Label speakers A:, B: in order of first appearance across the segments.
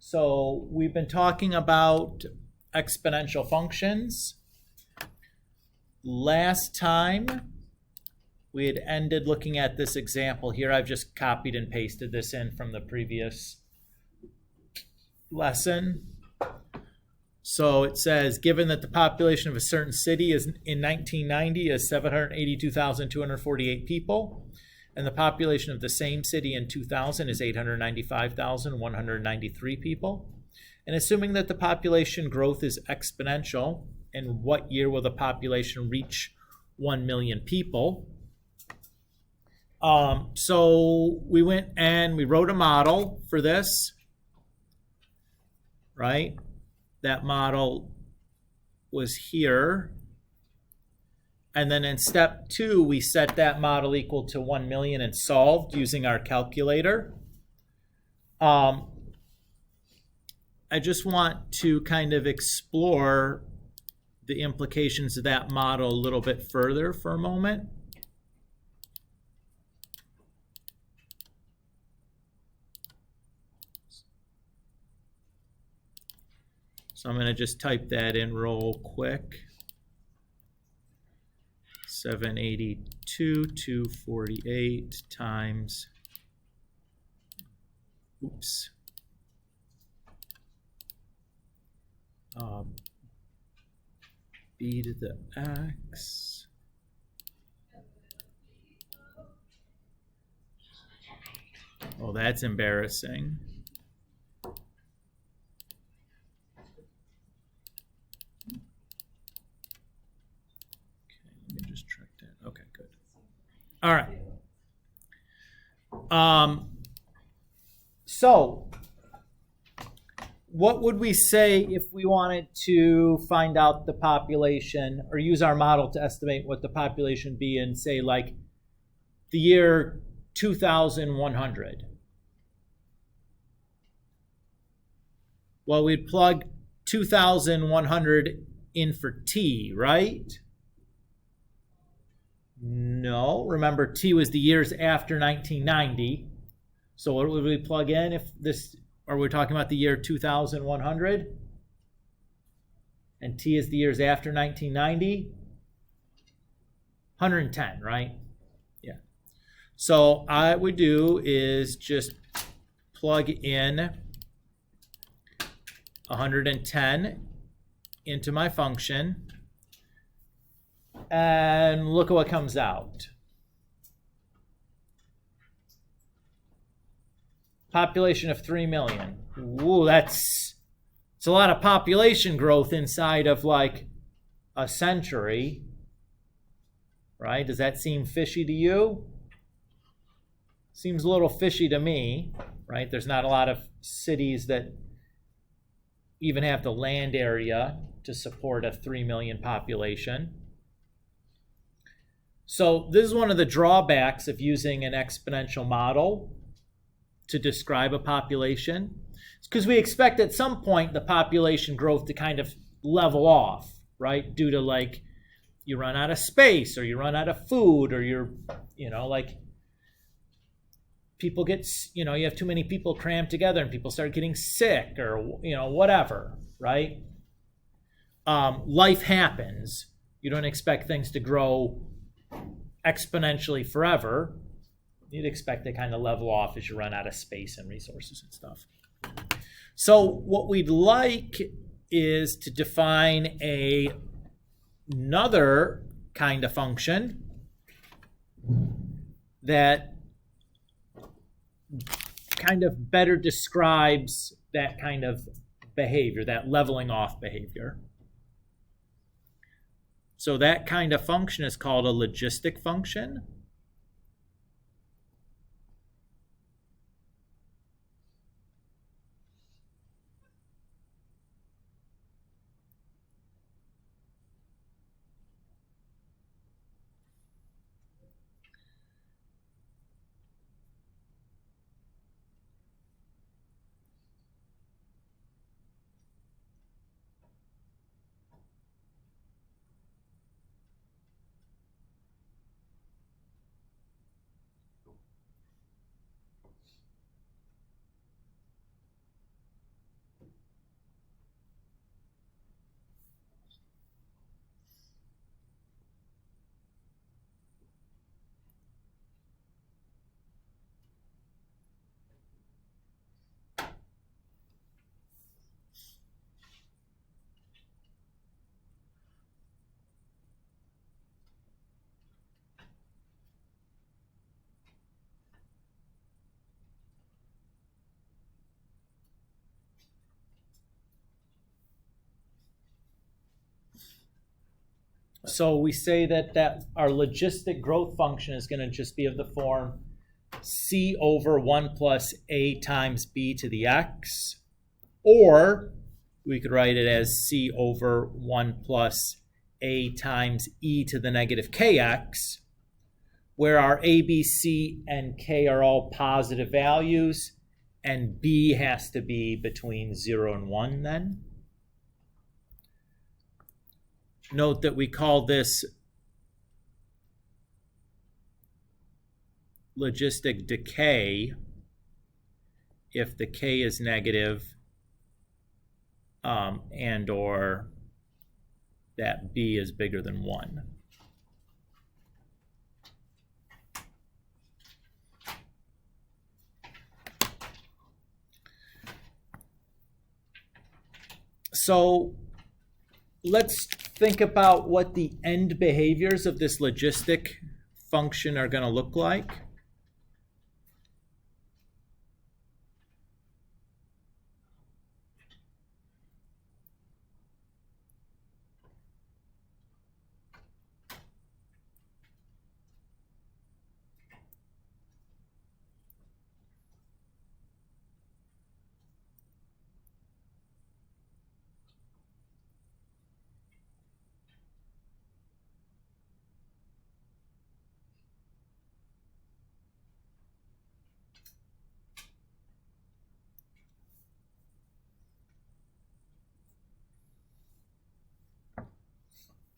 A: So we've been talking about exponential functions. Last time we had ended looking at this example here. I've just copied and pasted this in from the previous lesson. So it says, given that the population of a certain city is in 1990 is 782,248 people, and the population of the same city in 2000 is 895,193 people, and assuming that the population growth is exponential, in what year will the population reach 1 million people? So we went and we wrote a model for this, right? That model was here. And then in step 2, we set that model equal to 1 million and solved using our calculator. I just want to kind of explore the implications of that model a little bit further for a moment. So I'm going to just type that in real quick. 782,248 times, b to the x Oh, that's embarrassing. Let me just track that. Okay, good. All right. So what would we say if we wanted to find out the population or use our model to estimate what the population be in, say, like the year 2100? Well, we'd plug 2100 in for t, right? No, remember t was the years after 1990. So what would we plug in if this, or we're talking about the year 2100? And t is the years after 1990? 110, right? Yeah. So I would do is just plug in 110 into my function. And look at what comes out. Population of 3 million. Ooh, it's a lot of population growth inside of like a century, right? Does that seem fishy to you? Seems a little fishy to me, right? There's not a lot of cities that even have the land area to support a 3 million population. So this is one of the drawbacks of using an exponential model to describe a population. It's because we expect at some point the population growth to kind of level off, right? Due to like you run out of space or you run out of food or you're, like people get, you have too many people crammed together and people start getting sick or, whatever, right? Life happens. You don't expect things to grow exponentially forever. You'd expect to kind of level off as you run out of space and resources and stuff. So what we'd like is to define another kind of function that kind of better describes that kind of behavior, that leveling off behavior. So that kind of function is called a logistic function. So we say that our logistic growth function is going to just be of the form c over 1 plus a times b to the x, or we could write it as c over 1 plus a times e to the negative kx, where our a, b, c, and k are all positive values, and b has to be between 0 and 1 then. Note that we call this logistic decay if the k is negative and or that b is bigger than 1. So let's think about what the end behaviors of this logistic function are going to look like.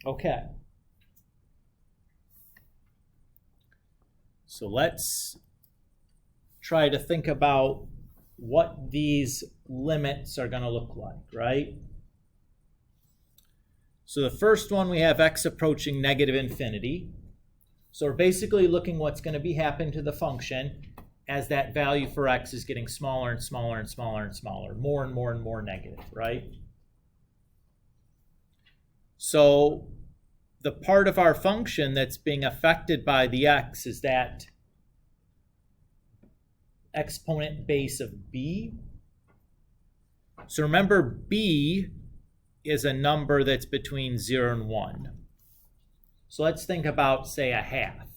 A: Okay. So let's try to think about what these limits are going to look like, right? So the first one, we have x approaching negative infinity. So we're basically looking what's going to be happening to the function as that value for x is getting smaller and smaller and smaller and smaller, more and more and more negative, right? So the part of our function that's being affected by the x is that exponent base of b. So remember, b is a number that's between 0 and 1. So let's think about, say, a half.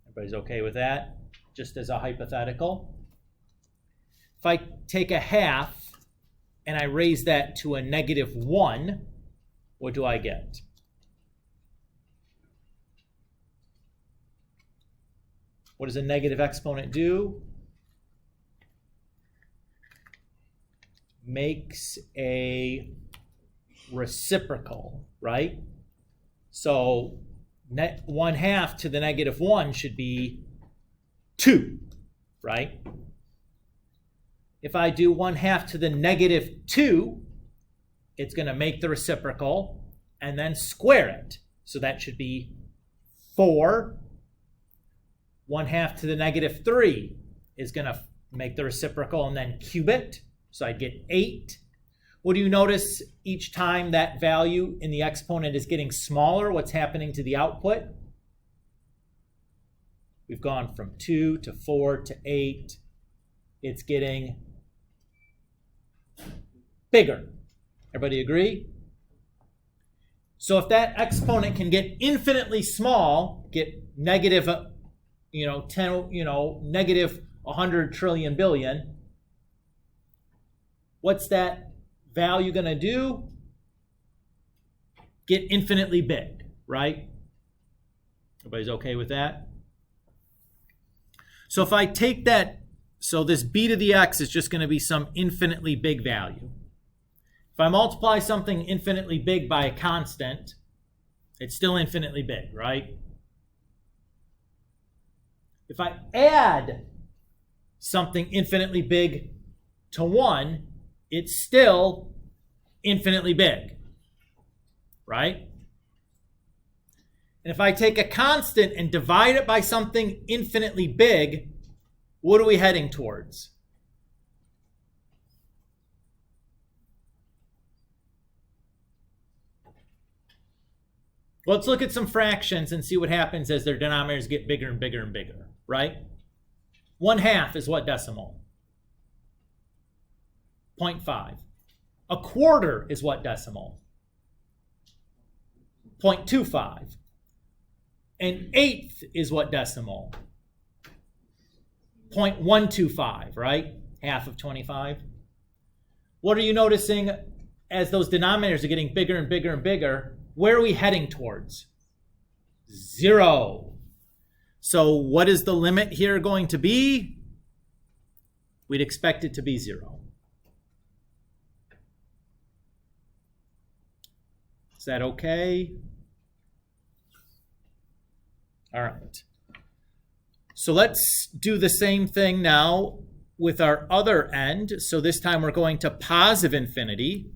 A: Everybody's okay with that? Just as a hypothetical. If I take a half and I raise that to a negative 1, what do I get? What does a negative exponent do? Makes a reciprocal, right? So 1/2 to the negative 1 should be 2, right? If I do 1/2 to the negative 2, it's going to make the reciprocal and then square it. So that should be 4. 1/2 to the negative 3 is going to make the reciprocal and then cube it. So I'd get 8. What do you notice each time that value in the exponent is getting smaller? What's happening to the output? We've gone from 2 to 4 to 8. It's getting bigger. Everybody agree? So if that exponent can get infinitely small, get negative, 10, negative 100 trillion billion, what's that value going to do? Get infinitely big, right? Everybody's okay with that? So if I take that, so this b to the x is just going to be some infinitely big value. If I multiply something infinitely big by a constant, it's still infinitely big, right? If I add something infinitely big to 1, it's still infinitely big, right? And if I take a constant and divide it by something infinitely big, what are we heading towards? Let's look at some fractions and see what happens as their denominators get bigger and bigger and bigger, right? 1/2 is what decimal? 0.5. A quarter is what decimal? 0.25. An eighth is what decimal? 0.125, right? Half of 25. What are you noticing as those denominators are getting bigger and bigger and bigger? Where are we heading towards? 0. So what is the limit here going to be? We'd expect it to be 0. Is that okay? All right. So let's do the same thing now with our other end. So this time we're going to positive infinity.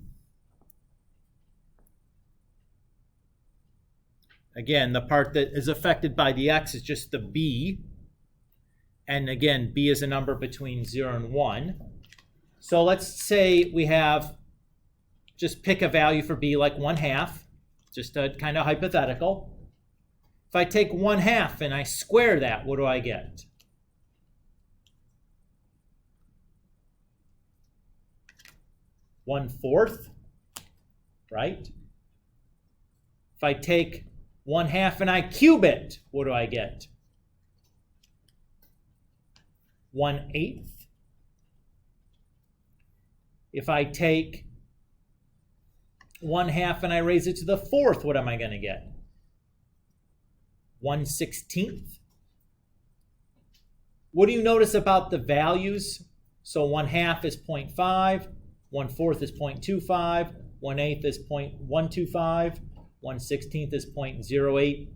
A: Again, the part that is affected by the x is just the b. And again, b is a number between 0 and 1. So let's say we have, just pick a value for b like 1/2, just a kind of hypothetical. If I take 1/2 and I square that, what do I get? One-fourth, right? If I take 1/2 and I cube it, what do I get? 1/8. If I take 1/2 and I raise it to the 4th, what am I going to get? 1/16. What do you notice about the values? So 1/2 is 0.5, 1/4 is 0.25, 1/8 is 0.125, 1/16 is 0.08,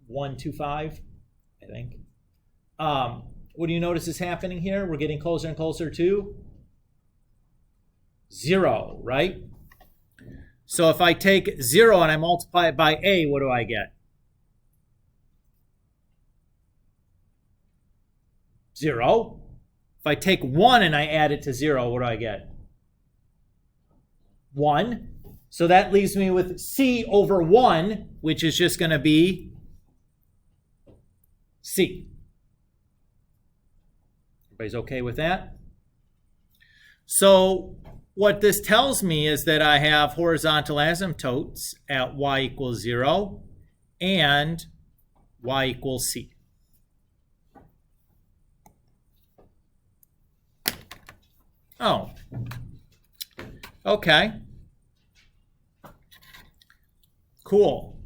A: 125, I think. What do you notice is happening here? We're getting closer and closer to 0, right? So if I take 0 and I multiply it by a, what do I get? 0. If I take 1 and I add it to 0, what do I get? 1. So that leaves me with c over 1, which is just going to be c. Everybody's okay with that? So what this tells me is that I have horizontal asymptotes at y equals 0 and y equals c. Oh, okay. Cool.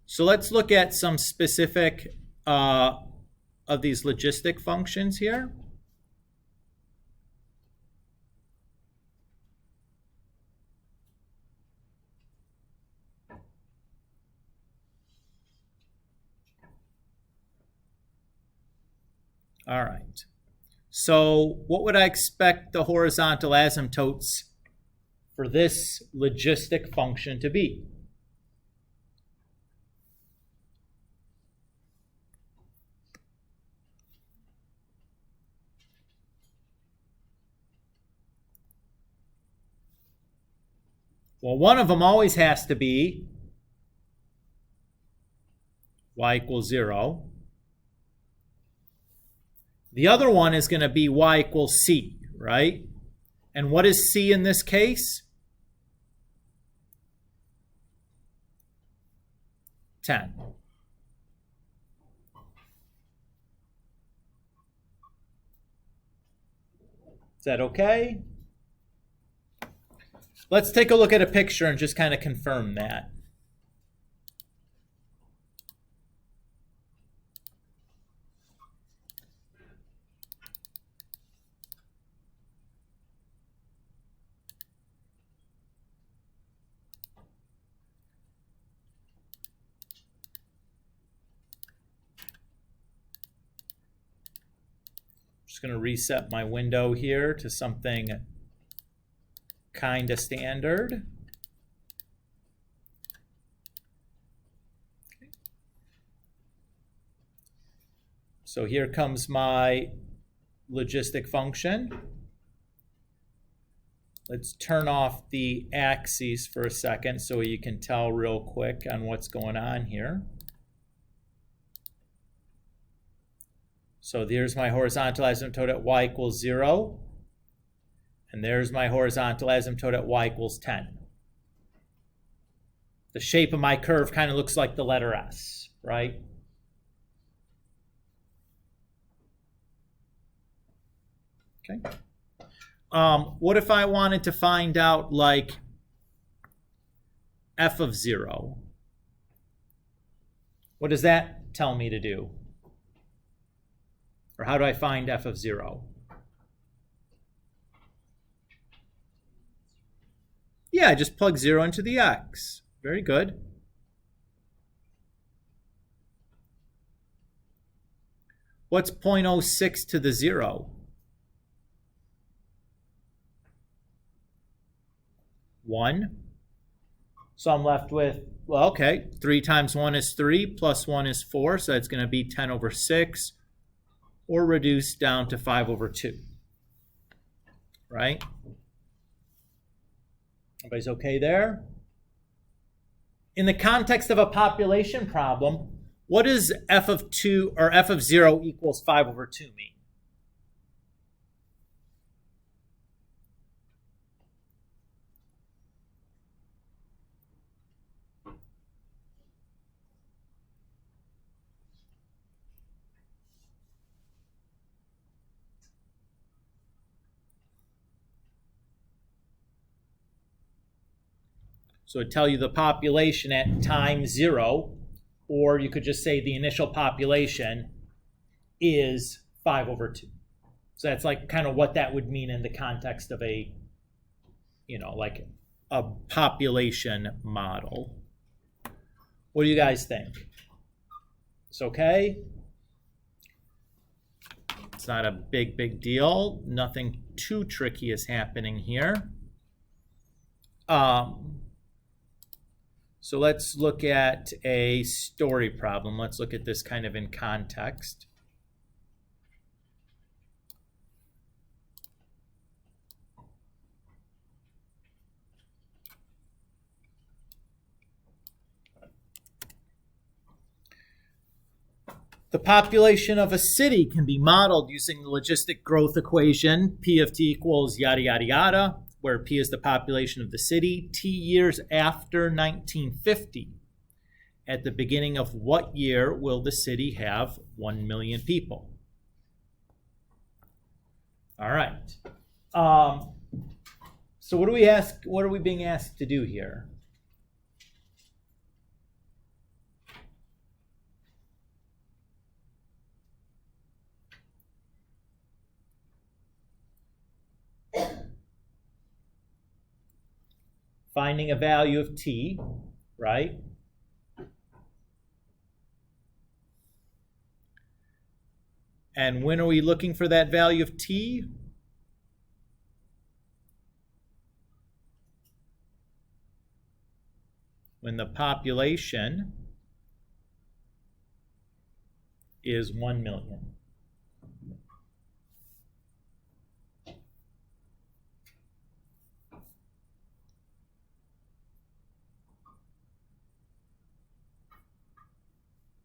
A: So let's look at some specific of these logistic functions here. All right. So what would I expect the horizontal asymptotes for this logistic function to be? Well, one of them always has to be y equals 0. The other one is going to be y equals c, right? And what is c in this case? 10. Is that okay? Let's take a look at a picture and just kind of confirm that. Just going to reset my window here to something kind of standard. Okay. So here comes my logistic function. Let's turn off the axes for a second so you can tell real quick on what's going on here. So there's my horizontal asymptote at y equals 0. And there's my horizontal asymptote at y equals 10. the shape of my curve kind of looks like the letter S, right? Okay. What if I wanted to find out like f of 0? What does that tell me to do? Or how do I find f of 0? Yeah, I just plug 0 into the x. Very good. What's 0.06 to the 0? 1. So I'm left with, well, okay, 3 times 1 is 3, plus 1 is 4, so that's going to be 10 over 6, or reduced down to 5 over 2. Right? Everybody's okay there? In the context of a population problem, what does f of 2 or f of 0 equals 5 over 2 mean? So it'd tell you the population at time 0, or you could just say the initial population is 5 over 2. So that's like kind of what that would mean in the context of a, like a population model. What do you guys think? It's okay? It's not a big deal. Nothing too tricky is happening here. So let's look at a story problem. Let's look at this kind of in context. The population of a city can be modeled using the logistic growth equation, P of t equals yada, yada, yada, where P is the population of the city, T years after 1950. At the beginning of what year will the city have 1 million people? All right. So what are we being asked to do here? Finding a value of t, right? And when are we looking for that value of t? When the population is 1 million.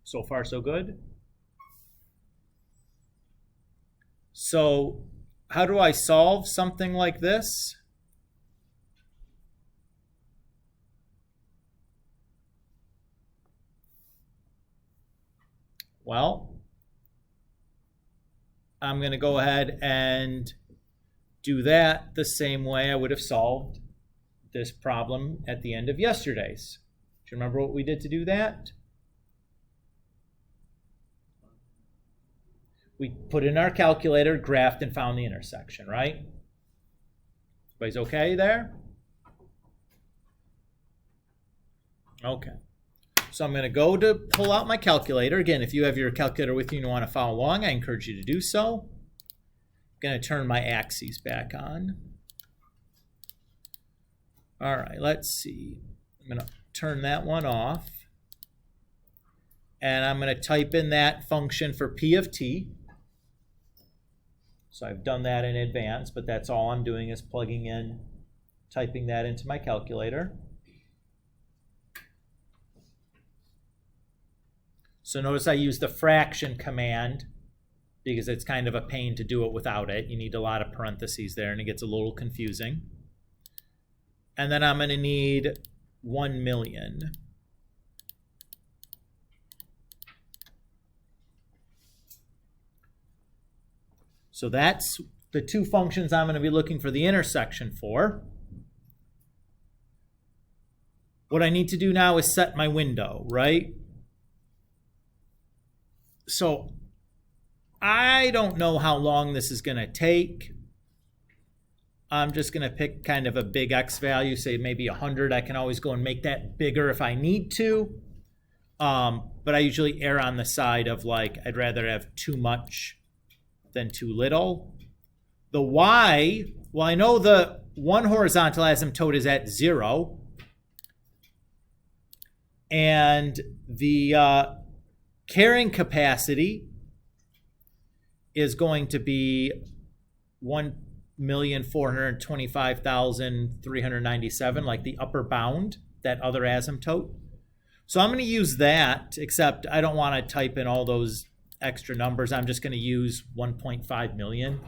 A: So far, so good. So how do I solve something like this? Well, I'm going to go ahead and do that the same way I would have solved this problem at the end of yesterday's. Do you remember what we did to do that? We put in our calculator, graphed, and found the intersection, right? Everybody's okay there? Okay. So I'm going to go to pull out my calculator. Again, if you have your calculator with you and you want to follow along, I encourage you to do so. I'm going to turn my axes back on. All right, let's see. I'm going to turn that one off. And I'm going to type in that function for P of t. So I've done that in advance, but that's all I'm doing is typing that into my calculator. So notice I use the fraction command because it's kind of a pain to do it without it. You need a lot of parentheses there and it gets a little confusing. And then I'm going to need 1 million. So that's the two functions I'm going to be looking for the intersection for. What I need to do now is set my window, right? So I don't know how long this is going to take. I'm just going to pick kind of a big X value, say maybe 100. I can always go and make that bigger if I need to. But I usually err on the side of like, I'd rather have too much than too little. The Y, well, I know the one horizontal asymptote is at 0. And the carrying capacity is going to be 1,425,397, like the upper bound, that other asymptote. So I'm going to use that, except I don't want to type in all those extra numbers. I'm just going to use 1.5 million.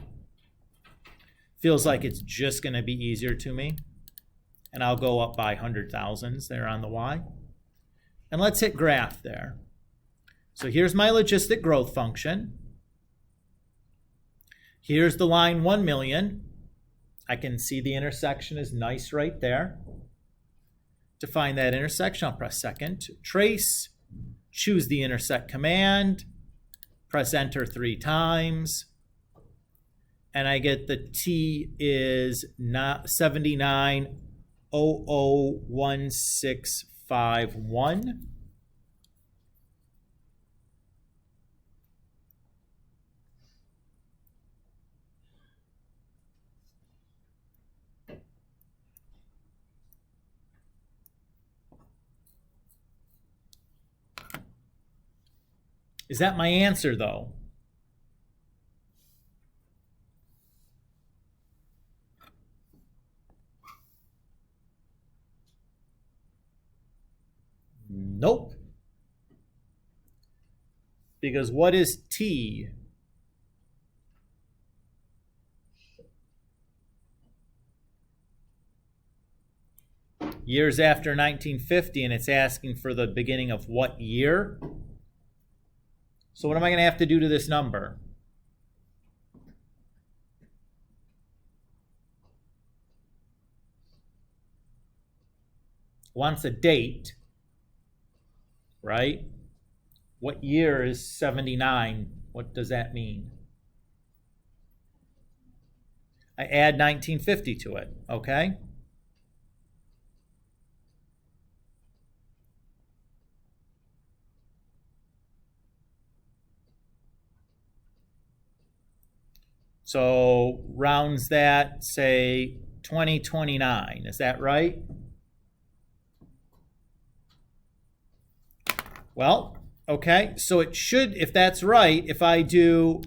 A: Feels like it's just going to be easier to me. And I'll go up by 100,000s there on the Y. And let's hit graph there. So here's my logistic growth function. Here's the line 1 million. I can see the intersection is nice right there. To find that intersection, I'll press second. Trace, choose the intersect command, press enter 3 times, and I get the T is not 79001651. Is that my answer, though? Nope. Because what is T? Years after 1950, and it's asking for the beginning of what year? So what am I going to have to do to this number? Wants a date, right? What year is 79? What does that mean? I add 1950 to it, okay? So rounds that, say, 2029. Is that right? Well, okay. So it should, if that's right, if I do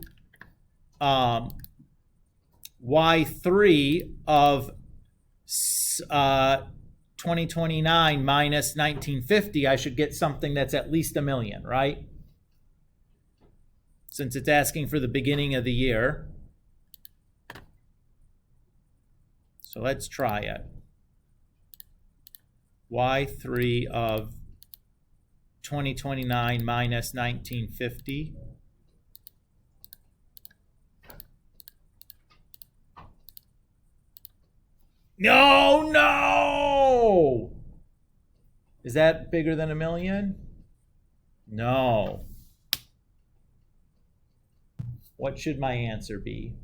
A: Y3 of 2029 minus 1950, I should get something that's at least 1 million, right? Since it's asking for the beginning of the year. So let's try it. Y3 of 2029 minus 1950. No! Is that bigger than 1 million? No. What should my answer be?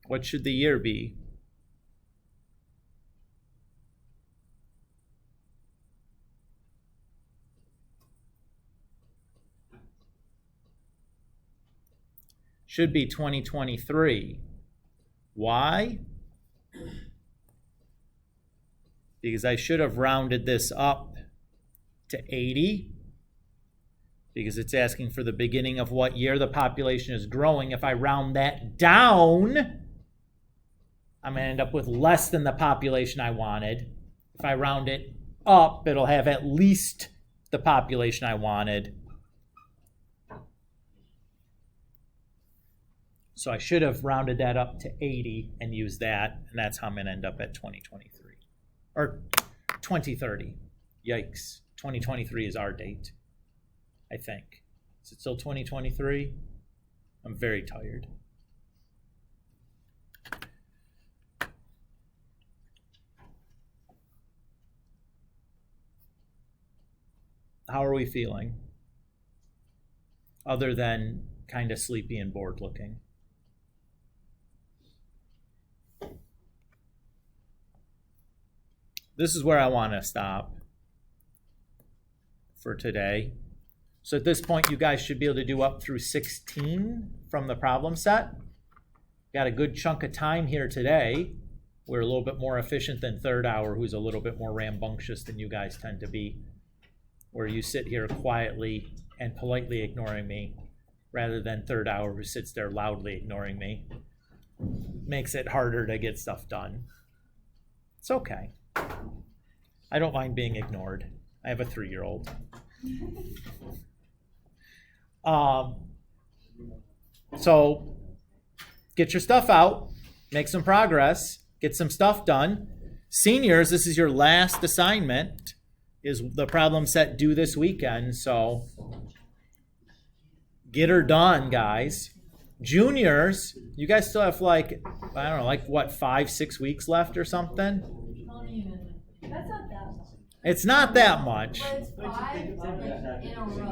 A: What should the year be? Should be 2023. Why? Because I should have rounded this up to 80. Because it's asking for the beginning of what year the population is growing. If I round that down, I'm going to end up with less than the population I wanted. If I round it up, it'll have at least the population I wanted. So I should have rounded that up to 80 and used that, and that's how I'm going to end up at 2023. Or 2030. Yikes. 2023 is our date, I think. Is it still 2023? I'm very tired. How are we feeling? Other than kind of sleepy and bored looking. This is where I want to stop for today. So at this point, you guys should be able to do up through 16 from the problem set. Got a good chunk of time here today. We're a little bit more efficient than third hour, who's a little bit more rambunctious than you guys tend to be, where you sit here quietly and politely ignoring me, rather than third hour, who sits there loudly ignoring me. Makes it harder to get stuff done. It's okay. I don't mind being ignored. I have a 3-year-old. So get your stuff out, make some progress, get some stuff done. Seniors, this is your last assignment, is the problem set due this weekend, so get her done, guys. Juniors, you guys still have like, I don't know, like what, 5-6 weeks left or something?
B: That's not that much.
A: It's not that much.
B: But it's 5 like, in a row.